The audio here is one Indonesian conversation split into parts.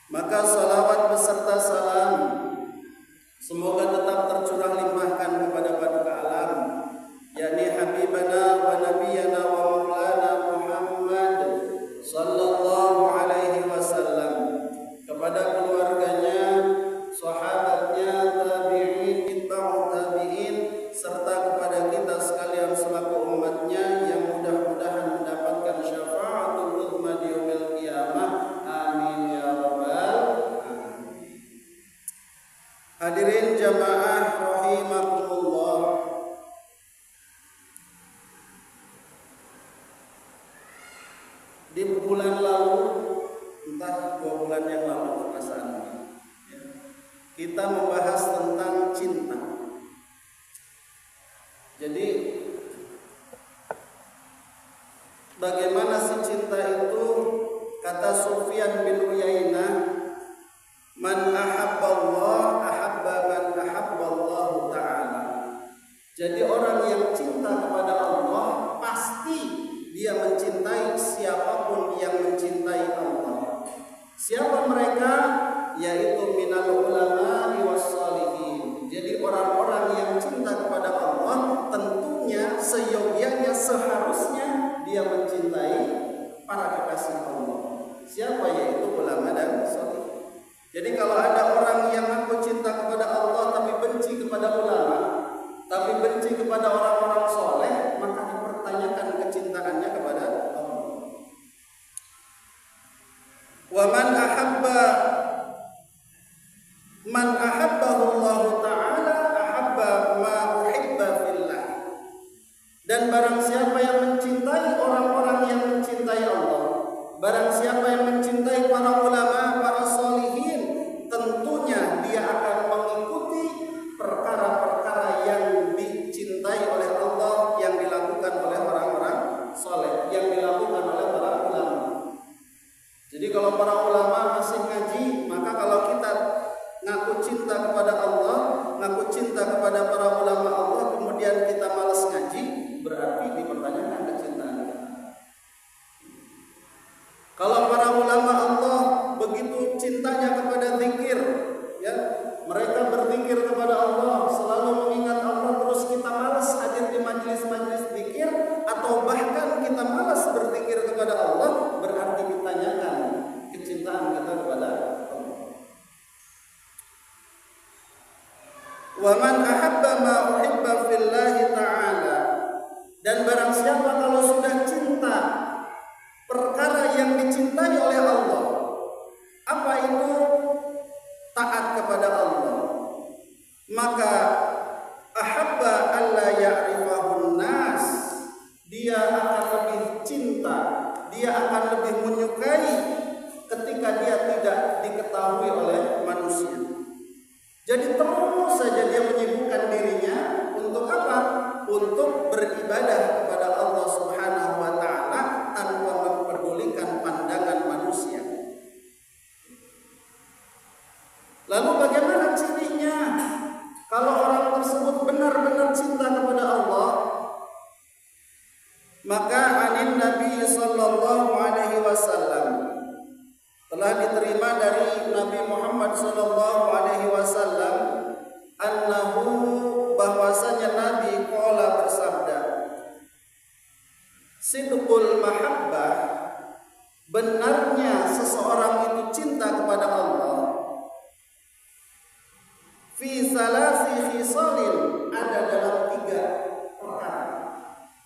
Maka salawat beserta salam semoga tetap tercurah limpahkan kepada paduka alam, yakni Habibana wa Nabiyana wa Maulana Muhammad sallallahu alaihi wasallam, kepada keluarganya, sahabatnya, tabi'in, itba'u tabi'in, serta kepada kita sekalian selaku umatnya yang mudah-mudahan mendapatkan syafa'atul uzma di yaumil qiyamah. Amin ya rabbal alamin. Hadirin jamaah rahimakumullah. Di bulan lalu, entah 2 bulan yang lalu perasaannya, kita membahas tentang cinta. Jadi bagaimana sih cinta itu? Kata Sufyan bin Uyainah, man ahabballah ahabba man ahabballahu ta'ala. Jadi orang yang cinta kepada Allah pasti dia mencintai siapapun yang mencintai Allah. Siapa mereka? Yaitu minal ulama wassalihin. Jadi orang-orang yang cinta kepada Allah tentunya seyogyanya, seharusnya dia mencintai para kekasih Allah. Siapa? Yaitu ulama dan salih. Jadi kalau ada orang yang aku cinta kepada Allah tapi benci kepada ulama, tapi benci kepada orang-orang soleh, maka dipertanyakan kecintaannya kepada Allah. Wa man ahabbahu Allah ta'ala ahabba ma uhibba fillah. Dan barang siapa yang mencintai orang-orang yang mencintai Allah, barang siapa yang mencintai para ulama, para solihin, tentunya dia akan mengikuti perkara-perkara yang dicintai oleh Allah, yang dilakukan oleh orang-orang soleh, yang dilakukan oleh para ulama. Jadi kalau para ulama masih ngaji, maka kalau kita ngaku cinta kepada Allah, ngaku cinta kepada para ulama Allah, kemudian kita malas ngaji, berarti dipertanyakan kecintaan kita. Kalau para ulama Allah begitu cintanya kepada zikir, ya, mereka berzikir kepada Allah, selalu mengingat Allah, terus kita malas hadir di majelis-majelis zikir, atau bahkan kita malas berzikir kepada Allah, berarti ditanyakan kecintaan kita kepada Allah. Wa man ahabba ma uhibba fillahi ta'ala. Dan barang siapa kalau sudah cinta perkara yang dicintai oleh Allah, apa itu? Taat kepada Allah, maka ahabba alla ya'rifahun nas, dia akan lebih cinta, dia akan lebih menyukai ketika dia tidak diketahui oleh manusia. Jadi terus saja dia menyibukkan dirinya untuk apa? Untuk beribadah kepada Allah Subhanahu wa ta'ala tanpa memperdulikan pandangan manusia. Lalu bagaimana cirinya? Kalau orang tersebut benar-benar cinta kepada Allah, maka anin Nabi sallallahu alaihi wasallam, telah diterima dari Nabi Muhammad sallallahu alaihi wasallam, annahu, bahwasanya Nabi qala, bersabda, sidqul mahabbah, benarnya seseorang itu cinta kepada Allah, fi salasi khisalin, ada dalam 3 perkara.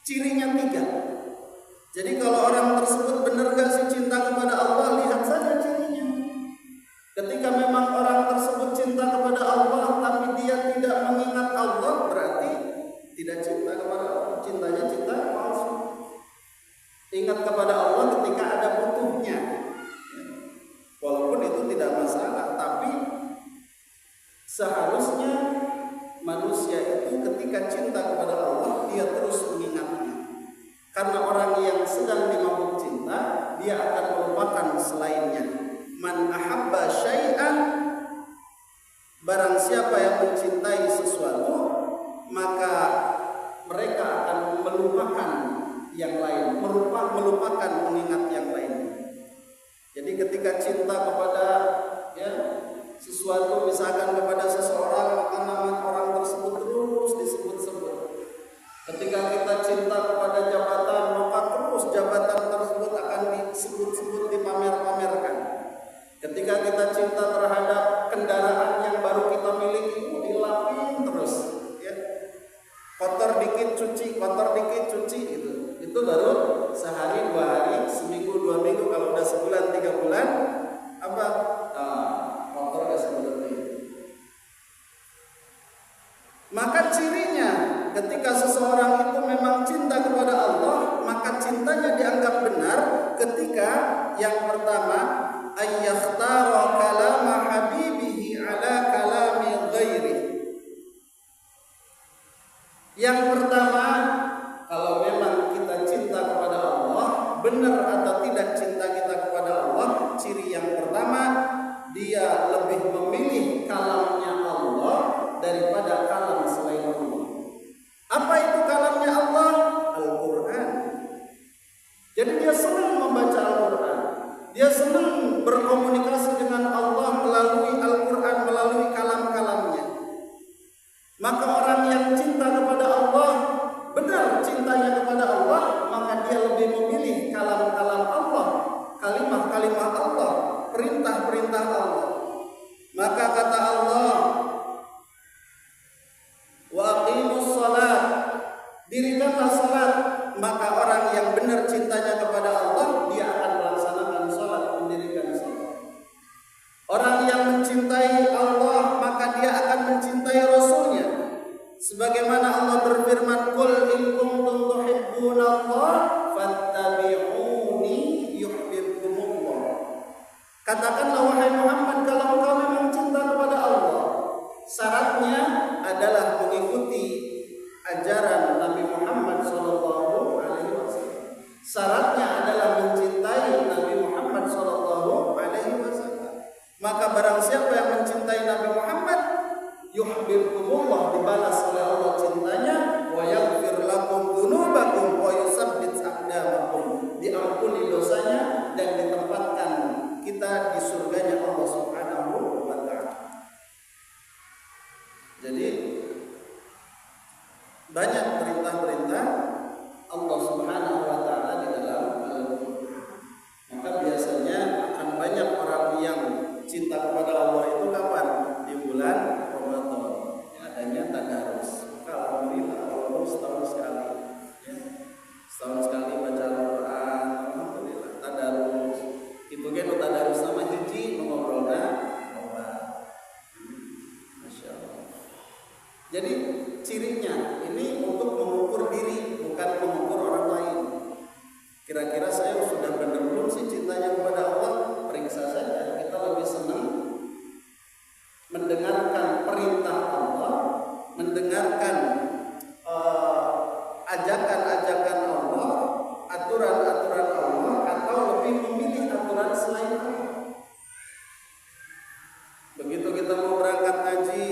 Cirinya 3. Jadi kalau orang tersebut benar gak sih cinta kepada Allah, lihat saja cirinya. Ketika memang orang tersebut cinta kepada Allah tapi dia tidak mengingat Allah, berarti tidak cinta kepada Allah, cintanya cinta palsu. Ingat kepada Allah ketika ada butuhnya, walaupun itu tidak masalah, tapi seharusnya manusia itu ketika cinta kepada Allah dia terus mengingatnya. Karena orang yang sedang dimabuk cinta, dia akan melupakan selainnya. Man ahabba syai'an, barang siapa yang mencintai sesuatu, maka mereka akan melupakan yang lain, melupakan mengingat yang lain. Jadi ketika cinta kepada Ketika kita cinta kepada jabatan, maka terus jabatan tersebut akan disebut-sebut, dipamer-pamerkan. Ketika kita cinta terhadap kendaraan yang baru kita miliki, dilapin terus, ya. Kotor dikit cuci, kotor dikit cuci, gitu. Itu baru sehari, 2 hari, seminggu, 2 minggu. Kalau udah sebulan, 3 bulan, apa? Kotor gak sebenarnya. Maka cirinya ketika seseorang itu memang cinta kepada Allah, maka cintanya dianggap benar ketika yang pertama ayyakhtara kalama habibihi ala kalami ghairi. Yang pertama, kalau memang kita cinta kepada Allah, benar atau tidak cinta kita kepada Allah, ciri yang pertama, dia lebih memilih kalamnya Allah daripada kalam selain Allah. Apa itu kalamnya Allah? Al-Quran. Jadi dia senang membaca Al-Quran. Dia senang berkomunikasi dengan Allah melalui Al-Quran, melalui kalam-kalamnya. Maka orang yang cinta kepada Allah, benar cintanya kepada Allah, maka dia lebih memilih kalam-kalam Allah, kalimah-kalimah Allah, perintah-perintah Allah. Maka kata Allah, wa aqimus shalat, dirikanlah salat. Maka orang yang benar cintanya kepada Allah, dia akan melaksanakan salat, mendirikan salat. Orang yang mencintai Allah, maka dia akan mencintai Rasulnya. Sebagaimana Allah berfirman, qul in kuntum tuhibbunallah fattabi'uni yuhibbukumullah. Katakanlah wahai Muhammad, kalau engkau memang cinta kepada Allah, syaratnya adalah mengikuti ajaran Nabi Muhammad SAW. Syaratnya adalah mencintai Nabi Muhammad SAW. Maka barang siapa yang mencintai Nabi Muhammad, yuhibbukumullah, dibalas oleh Allah cintanya, wa yaghfir lakum dzunubakum wa yusabbit aqdamakum, diampuni dosanya dan ditempatkan kita di surganya Allah Subhanahu wa taala. Jadi banyak perintah-perintah Allah Subhanahu wa taala di dalam Al-Qur'an. Maka biasanya akan banyak orang yang cinta kepada Allah itu kapan? Di bulan Ramadan. Adanya tadarus. Maka alhamdulillah walaupun setahun sekali, ya. Setahun sekali baca Al-Qur'an, alhamdulillah. Tadarus. Itu kan tadarus sama hiji mengobrolna Allah. Masyaallah. Jadi cirinya ini untuk mengukur diri, bukan mengukur orang lain. Kira-kira saya sudah benar belum sih cintanya kepada Allah? Periksa saja. Kita lebih senang mendengarkan perintah Allah, mendengarkan ajakan-ajakan Allah, aturan-aturan Allah, atau lebih memilih aturan selain Allah. Begitu kita mau berangkat ngaji,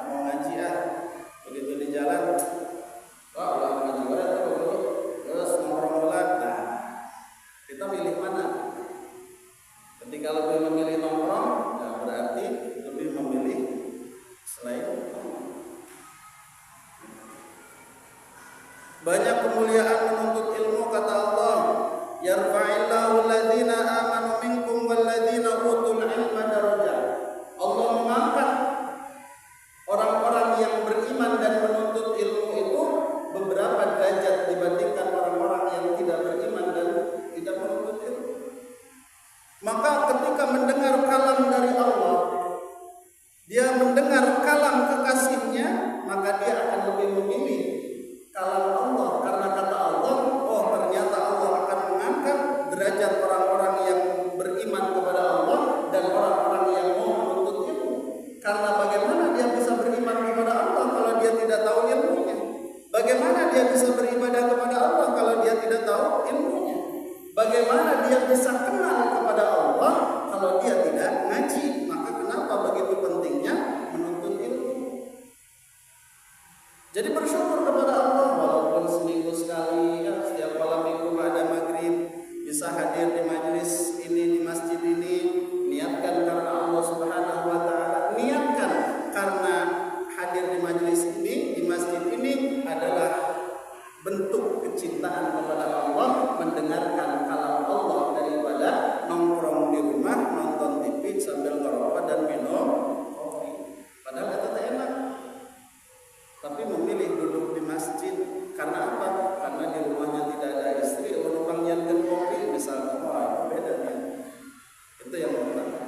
mau ngaji begitu di jalan, udah ngaji terus nongkrong. Nah, kita milih mana? Ketika lebih memilih nongkrong, nah berarti lebih memilih selain Allah. Banyak kemuliaan menuntut ilmu, kata Allah, yarfa'illahu alladhina amanu minkum walladhina utul ilma darajat. Allah mengangkat orang-orang yang beriman dan menuntut ilmu itu beberapa derajat dibandingkan orang-orang yang tidak beriman dan tidak menuntut ilmu. Maka ketika mendengar kalam dari Allah, dia mendengar kalam kekasihnya, maka dia akan lebih memilih kalam Allah. Karena kata Allah, oh ternyata Allah akan mengangkat derajat orang-orang yang beriman kepada Allah dan orang-orang yang mau menuntut ilmu. Karena bagaimana dia bisa beriman kepada Allah kalau dia tidak tahu ilmunya? Bagaimana dia bisa beribadah kepada Allah kalau dia tidak tahu ilmunya? Bagaimana dia bisa kenal kepada Allah kalau dia tidak ngaji? Maka kenapa begitu pentingnya menuntut ilmu? Jadi bersyukur kepada Allah, walaupun seminggu sekali, ya, setiap malam minggu pada maghrib bisa hadir di majelis ini, di masjid ini. Niatkan karena Allah Subhanahu wa taala. Niatkan karena hadir di majelis ini, di masjid ini adalah bentuk kecintaan kepada Allah mendengarkan kalam Allah daripada nongkrong di rumah, nonton TV sambil ngerokok dan minum kopi. Padahal itu tak enak. Tapi memilih duduk di masjid karena apa? Karena di rumahnya tidak ada istri, menumpang nyanten kopi misalnya. Wah, itu beda kan? Itu yang pertama.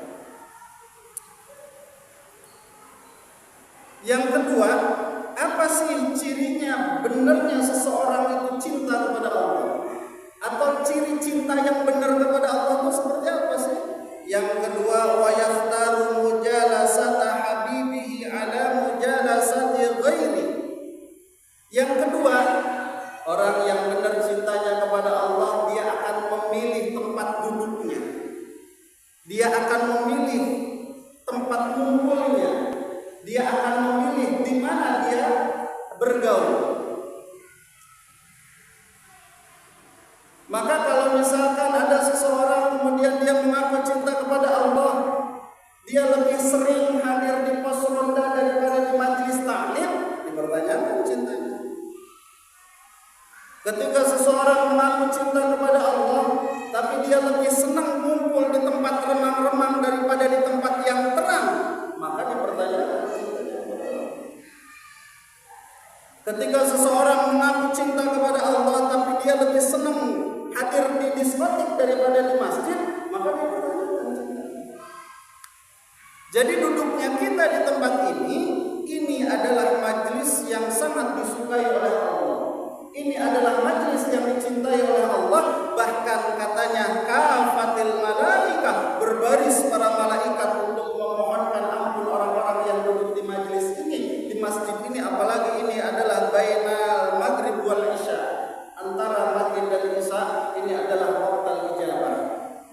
Yang kedua, apa sih cirinya benernya seseorang itu cinta kepada Allah? Atau ciri cinta yang benar kepada Allah itu seperti apa sih? Yang kedua, wa yakhtaru mujalasata habibihi ala mujalasati ghairi. Yang kedua, orang yang benar cintanya kepada Allah, dia akan memilih tempat duduknya. Dia akan memilih tempat kumpulnya. Dia akan memilih di mana dia bergaul. Maka kalau misalkan ada seseorang kemudian dia mengaku cinta kepada Allah, dia lebih sering hadir di pos ronda daripada di majelis taklim, dipertanyakan cintanya. Ketika seseorang mengaku cinta kepada Allah, tapi dia lebih senang ngumpul di tempat remang-remang daripada di tempat yang terang, maka dipertanyakan cintanya kepada Allah. Ketika seseorang mengaku cinta kepada Allah, tapi dia lebih senang hadir di diskotik daripada di masjid, maka dipertanyakan cintanya. Jadi duduknya kita di tempat ini adalah majelis yang sangat disukai oleh Allah. Ini adalah majelis yang dicintai oleh Allah. Bahkan katanya kafatil malaikah, berbaris para malaikat untuk memohonkan ampun orang-orang yang duduk di majelis ini, di masjid ini. Apalagi ini adalah bainal maghrib wal isya, antara maghrib dan isya. Ini adalah waktu ijabah,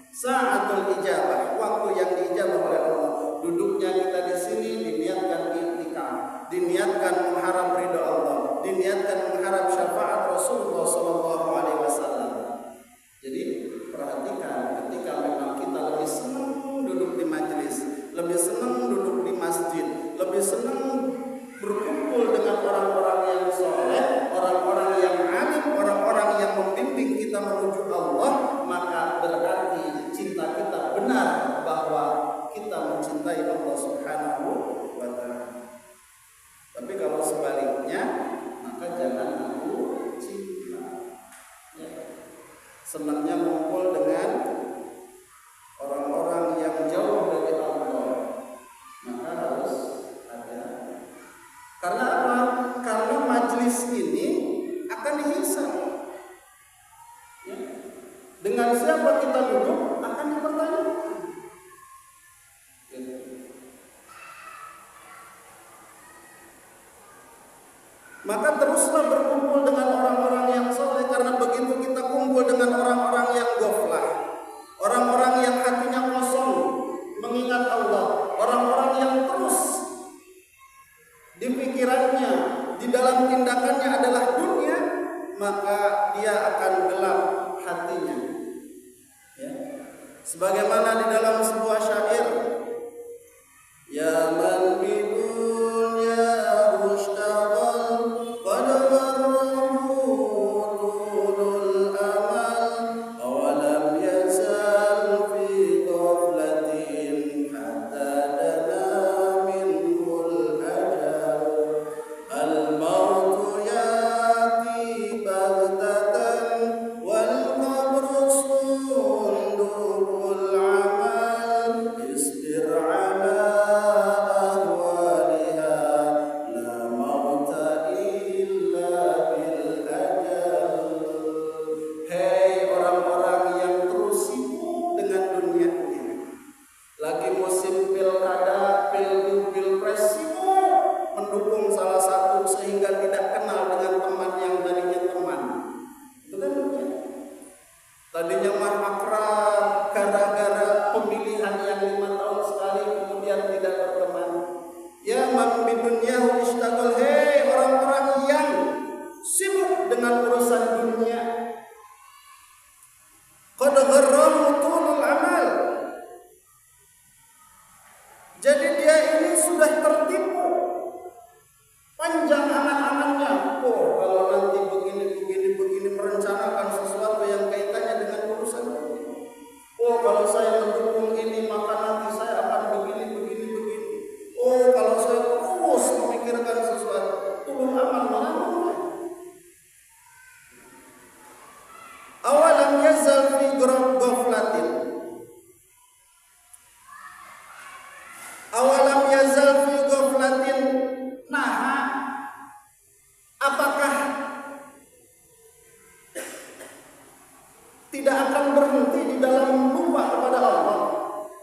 sa'atul ijabah, waktu yang diijabah oleh Allah. Duduknya kita di sini diniatkan i'tikaf, diniatkan mengharap ridha Allah, diniatkan mengharap syafaat Rasulullah SAW. Jadi perhatikan, ketika memang kita lebih senang duduk di majelis, lebih senang duduk di masjid, lebih senang berkumpul dengan orang-orang yang soleh, orang-orang yang alim, orang-orang yang membimbing kita menuju Allah, maka berarti cinta kita benar bahwa kita mencintai Allah Subhanahu wa ta'ala. Tapi kalau sebaliknya, maka jangan aku cinta. Ya. Senangnya ngumpul dengan orang-orang yang jauh dari Allah, maka harus ada. Karena apa? Karena majelis ini akan dihisab. Ya. Dengan siapa kita duduk akan dipertanyakan. Maka teruslah berkumpul dengan orang-orang yang soleh, karena begitu kita kumpul dengan orang-orang yang ghaflah, orang-orang yang hatinya kosong mengingat Allah, orang-orang yang terus di pikirannya, di dalam tindakannya adalah dunia, maka dia akan gelap hatinya. Ya. Sebagaimana di dalam sebuah syair, ya man bidunya isbir ala tidak akan berhenti di dalam lupa kepada Allah?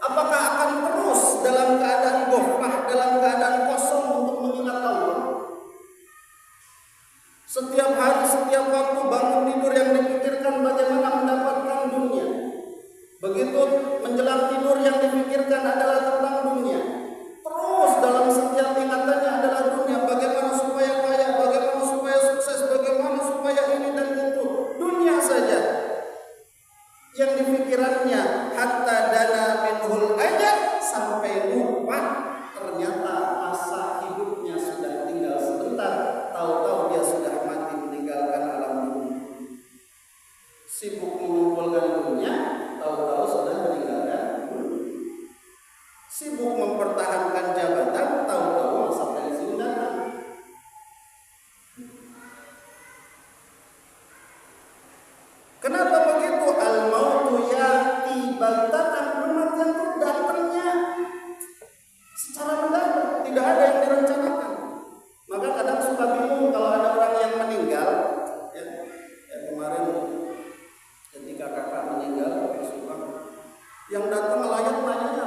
Apakah akan terus dalam keadaan ghaflah, dalam keadaan kosong untuk mengingat Allah? Setiap hari, setiap waktu bangun tidur yang dipikirkan bagaimana mendapatkan dunia. Begitu menjelang tidur yang dipikirkan adalah tentang dunia. Terus dalam setiap ingatannya adalah dunia. Bagaimana supaya kaya, bagaimana supaya sukses, bagaimana supaya ini dan itu. Dunia saja yang dipikirannya. Hatta dana minhul ajal, sampai lupa ternyata masa hidupnya sudah tinggal sebentar. Tahu-tahu dia sudah mati meninggalkan alam dunia. Sibuk mengumpulkan dunia, tahu-tahu sudah meninggalkan dunia. Sibuk mempertahankan jabatan, tahu-tahu masa pensiun datang. Kenapa begitu? Al-mautu ya'ti baghtatan, kematian itu datangnya secara mendadak, tidak ada yang direncanakan. Maka kadang suka bingung kalau ada orang yang meninggal. Ya kemarin ketika kakak meninggal, suka yang datang melayat nanya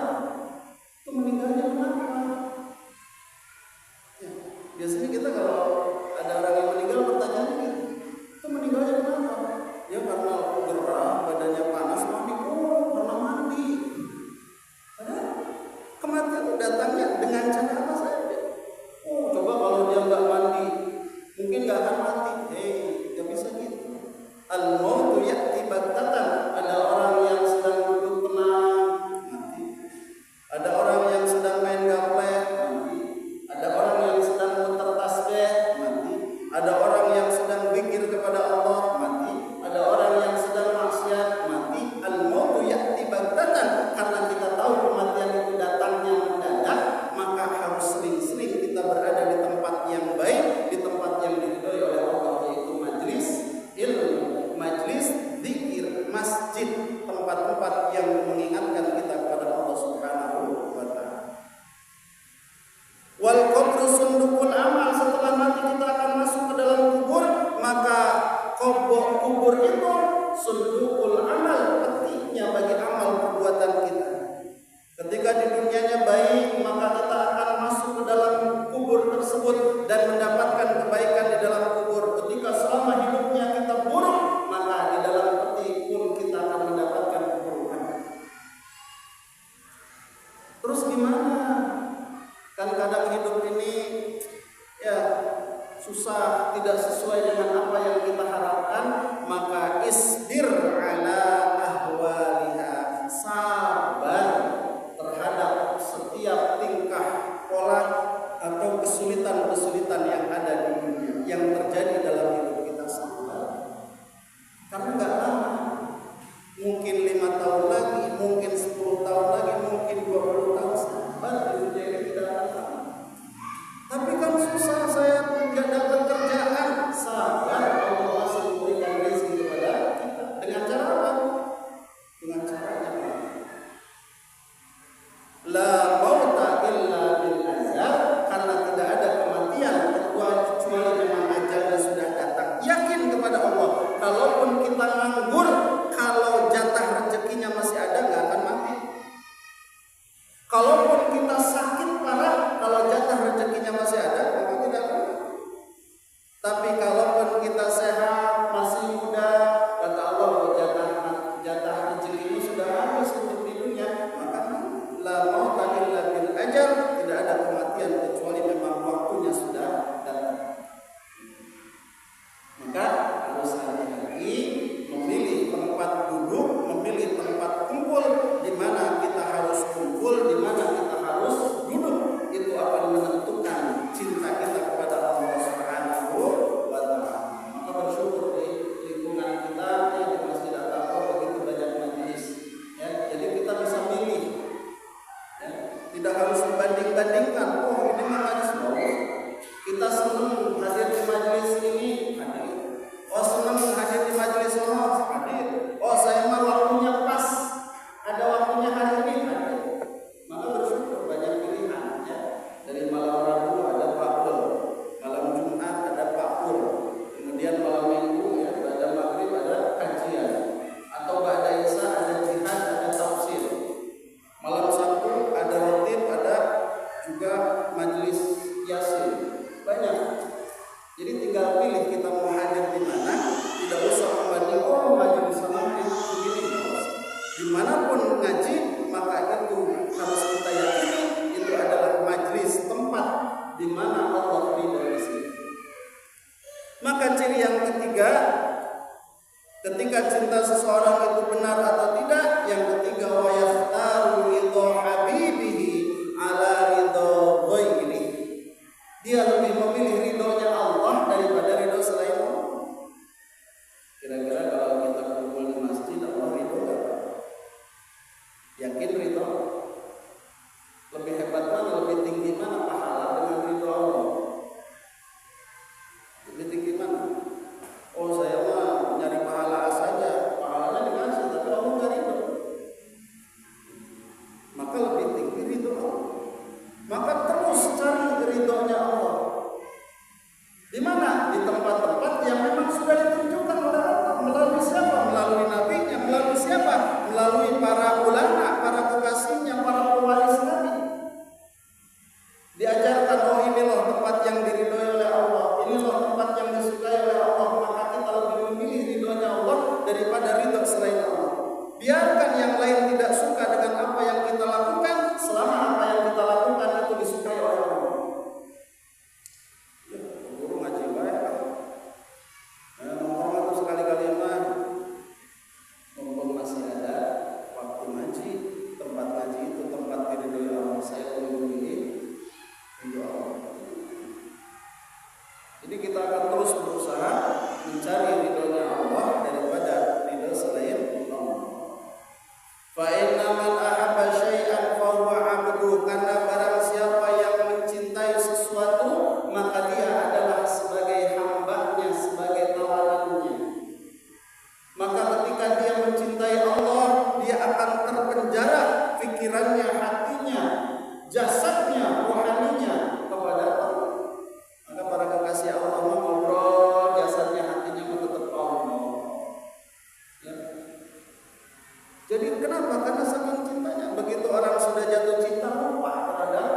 itu meninggalnya kenapa? Ya, biasanya kita kalau ada orang yang meninggal pertanyaannya gitu, itu meninggalnya kenapa? Ya karena gerah, badannya panas, mandi karena mandi. Padahal kematian itu datangnya dengan cara apa saja. Oh, coba kalau dia nggak mandi, mungkin nggak akan mati. Nggak bisa gitu. Al-mautu ya'ti baghtatan. Ada orang yang sedang duduk tenang, mati. Ada orang yang sedang main gaplek, mati. Ada orang yang sedang muter tasbih, mati. Ada orang yang sedang zikir kepada Allah, mati. Ada orang yang sedang maksiat, mati. Al-mautu ya'ti baghtatan. Karena kita tahu kematian itu datangnya mendadak, maka harus sering-sering kita berada di tempat yang baik, di tempat yang diridhoi oleh Allah, yaitu majlis ilmu, majlis zikir, masjid, tempat-tempat yang mengingatkan kita kepada Allah Subhanahu wa taala. Wal qabru sundukul amal, setelah mati kita akan masuk ke dalam kubur, maka kubur itu sundukul amal, petiknya bagi amal perbuatan kita. Ketika di dunianya baik, maka kita akan masuk ke dalam kubur tersebut dan mendapatkan kebaikan di dalam kubur. Ketika selama hidupnya kita buruk, maka di dalam peti pun kita akan mendapatkan keburukan. Terus gimana? Kan kadang hidup ini ya susah, tidak sesuai dengan apa yang kita harapkan, maka isbir ala ahwaliha, sabar terhadap setiap tingkah pola atau kesulitan-kesulitan yang ada di dunia, yang terjadi dalam hidup kita semua. Karena nggak lama, mungkin 5 tahun lagi, mungkin 10 tahun lagi, mungkin 20 tahun, sabar di dunia ini tidak akan. Tapi kan susah, saya nggak dapat kerjaan, sabar, Allah masih memberikan rezeki kepada kita. Dengan cara apa? Dengan caranya la mauta illa bil ajal, karena tidak ada kematian kecuali memang ajalnya sudah datang. Yakin kepada Allah, kalaupun kita nganggur, kalau jatah rezekinya masih ada, nggak akan mati. Kalaupun kita sakit parah, kalau jatah rezekinya masih ada, maka tidak akan mati. Tapi kalaupun kita sehat, masih muda, kata Allah, jatah rezeki ini sudah habis untuk di dunia, maka la mauta illa bil ajal, tidak ada kematian kecuali memang waktunya sudah datang. Maka harus hati-hati memilih seseorang itu benar atau tidak. Yang ketiga, wa yakhtaru ridha habibihi ala ridha ghairihi. Dia lebih memilih ridhonya Allah daripada ridho selain Allah. Kira-kira kalau kita kumpul di masjid, Allah ridho enggak? Yakin ridho? Lebih hebat mana, lebih tinggi mana pahala dengan ridho Allah? Lebih tinggi mana? Oh, saya mah nyari pahala saja, pahalanya dikasih, tapi Allah nggak ridho. Maka lebih tinggi ridho Allah. Maka terus cari ridhonya Allah. Di mana? Di tempat-tempat yang memang sudah ditunjukkan oleh Allah. Melalui siapa? Melalui nabinya. Melalui siapa? Melalui para ulama, para kekasihnya, para pewaris Nabi. Diajarkan, oh ini loh tempat yang diridhoi oleh Allah, ini loh tempat yang disukai oleh Allah. Maka kita lebih memilih ridhonya Allah daripada ridho selain Allah. Biarkan yang lain tidak suka dengan apa yang kita lakukan, selama apa yang kita lakukan itu disukai oleh Allah. Ya, guru ngaji baik. Ngomong itu sekali-kali mah, mumpung masih ada waktu ngaji, tempat ngaji itu tempat diridhoi Allah. Saya lebih memilih ridho Allah. Jadi kita akan terus berusaha mencari ridhonya Allah daripada ridho selain Allah. Fa inna man ahabba syai'an fa huwa 'abduh, karena barang siapa yang mencintai sesuatu maka dia adalah sebagai hambanya, sebagai tawalannya. Maka ketika dia mencintai Allah, dia akan terpenjara pikirannya, hatinya, jasadnya, rohaninya kepada Allah. Maka para kekasih Allah ngobrol, jasadnya, hatinya tetap Allah. Ya. Jadi kenapa? Karena saking cintanya. Begitu orang sudah jatuh cinta, lupa terhadap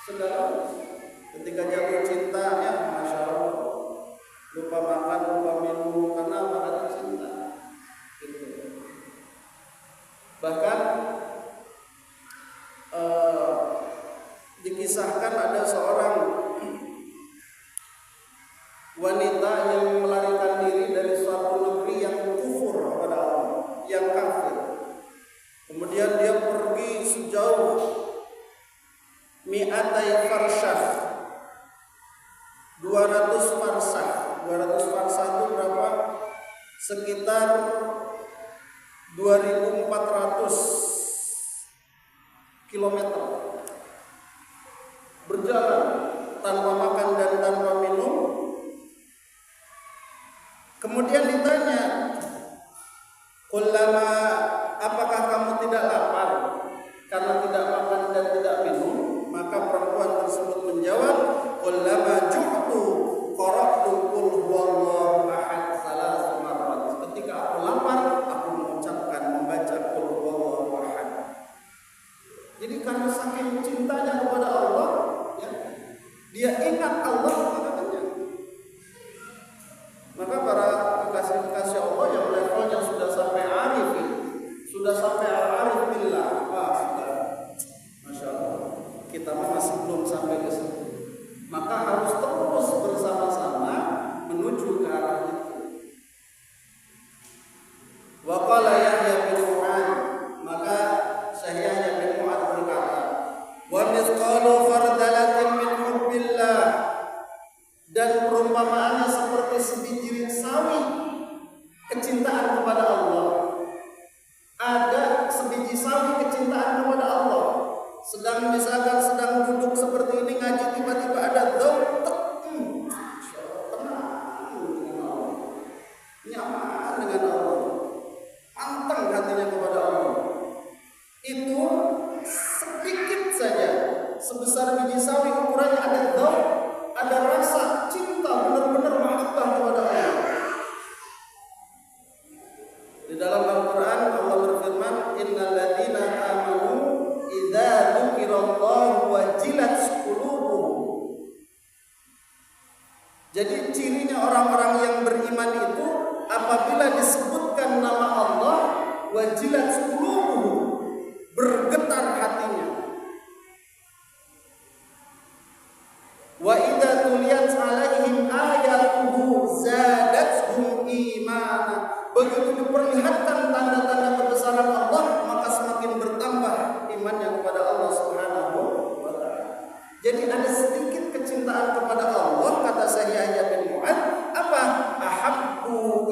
segala. Ketika jatuh cinta, ya masya Allah, lupa makan, lupa minum, karena karena cinta. Gitu. Bahkan dikisahkan ada seorang wanita yang melarikan diri dari suatu negeri yang kufur kepada Allah, yang kafir. Kemudian dia pergi sejauh mi'atai farsyah, 200 farsah. 200 farsah itu berapa? Sekitar 2400 kilometer. Berjalan tanpa makan dan tanpa minum. Kemudian ditanya, "Kullama, apakah kamu tidak lapar karena tidak makan dan tidak minum?" Maka perempuan tersebut menjawab, "Kullama ju'tu qara'tu qul huwallahu ahad salas marrat." Ketika aku lapar, aku membaca qul huwallahu ahad. Jadi karena saking cintanya kepada Allah, ya, dia ingat Allah katanya. Maka para kekasih Allah yang levelnya sudah sampai arif, sudah sampai arif billah, sudah, masya Allah. Kita masih belum sampai ke situ. Maka harus terus bersama-sama menuju ke arah itu. Wa qala Yahya bin Mu'ad, maka Syekh Yahya bin Mu'ad berkata, wa mithqalu fardalatin min hubbillah, dan perumpamaannya seperti sebiji sawi kecintaan kepada Allah. Ada sebiji sawi kecintaan kepada Allah. Misalkan sedang duduk seperti ini ngaji, tiba-tiba ada tenang dengan Allah, nyaman dengan Allah, anteng hatinya kepada Allah. Itu sedikit saja, sebesar biji sawi ukurannya, ada daun, ada rasa cinta, benar-benar mahabbah kepada Allah. Di dalam Al-Quran Allah berfirman, innal ladzina amanu idza dzukirallahu wajilat qulubuhum. Jadi cirinya orang-orang yang beriman itu apabila disebutkan nama Allah, wajilat qulubuhum, bergetar hatinya. Wa idza tuliyat alaihim ayatuhu zadatuhum imana. Begitu diperlihatkan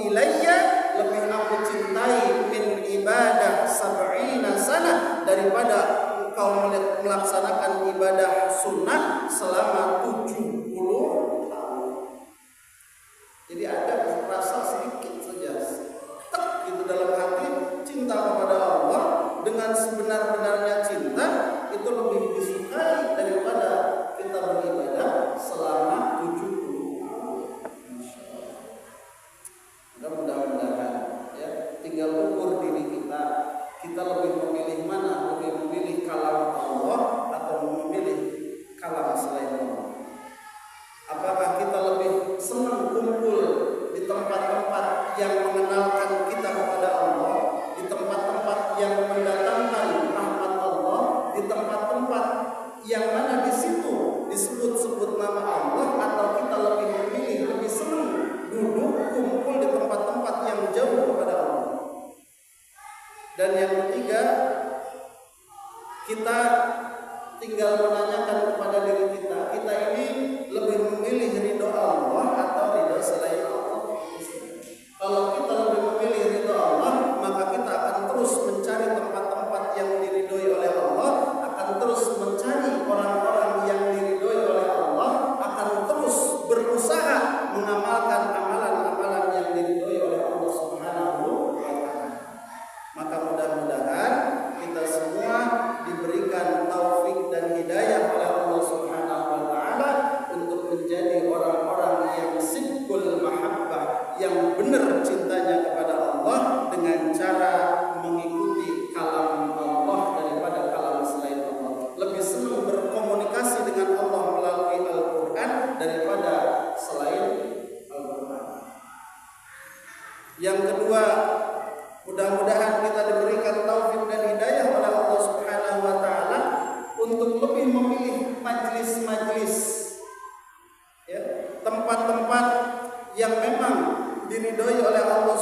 ilayya, lebih aku cintai min ibadah sab'ina sana, daripada engkau melaksanakan ibadah sunnah selama 70 tahun. Jadi ada rasa sedikit saja tak gitu dalam hati, cinta kepada Allah dengan sebenar-benarnya cinta itu lebih disukai daripada kita beribadah selama 70 tahun. Mudah-mudahan ya, tinggal ukur diri kita lebih memilih mana, lebih memilih kalam Allah atau memilih kalam selain Allah. Apakah kita lebih senang kumpul di tempat-tempat yang mengenalkan kita kepada Allah, di tempat-tempat yang mendatangkan rahmat Allah, di tempat-tempat yang mana di situ disebut-sebut nama Allah, atau kita lebih memilih, lebih senang duduk kumpul di tempat-tempat yang jauh kepada Allah? Dan yang ketiga, kita tinggal menanyakan kepada diri kita ini lebih memilih ridho Allah atau ridho selain Allah. Kalau kita lebih memilih ridho Allah, maka kita akan terus mencari tempat-tempat yang diridhoi oleh Allah, akan terus mencari orang-orang yang diridhoi oleh Allah, akan terus berusaha mengamalkan amalan-amalan yang diridhoi oleh Allah Subhanahu wa Ta'ala. Maka mudah-mudahan kita semua diberikan taufik dan hidayah oleh Allah Subhanahu wa Ta'ala untuk menjadi orang-orang yang sidqul mahabbah, yang benar cintanya kepada Allah dengan cara mengikuti kalam Allah daripada kalam selain Allah. Lebih senang berkomunikasi dengan Allah melalui Al-Quran daripada selain Al-Quran. Yang kedua, mudah-mudahan kita diberikan taufik dan hidayah oleh Allah Subhanahu wa Ta'ala untuk lebih memilih majlis-majlis, ya, tempat-tempat yang memang diridhoi oleh Allah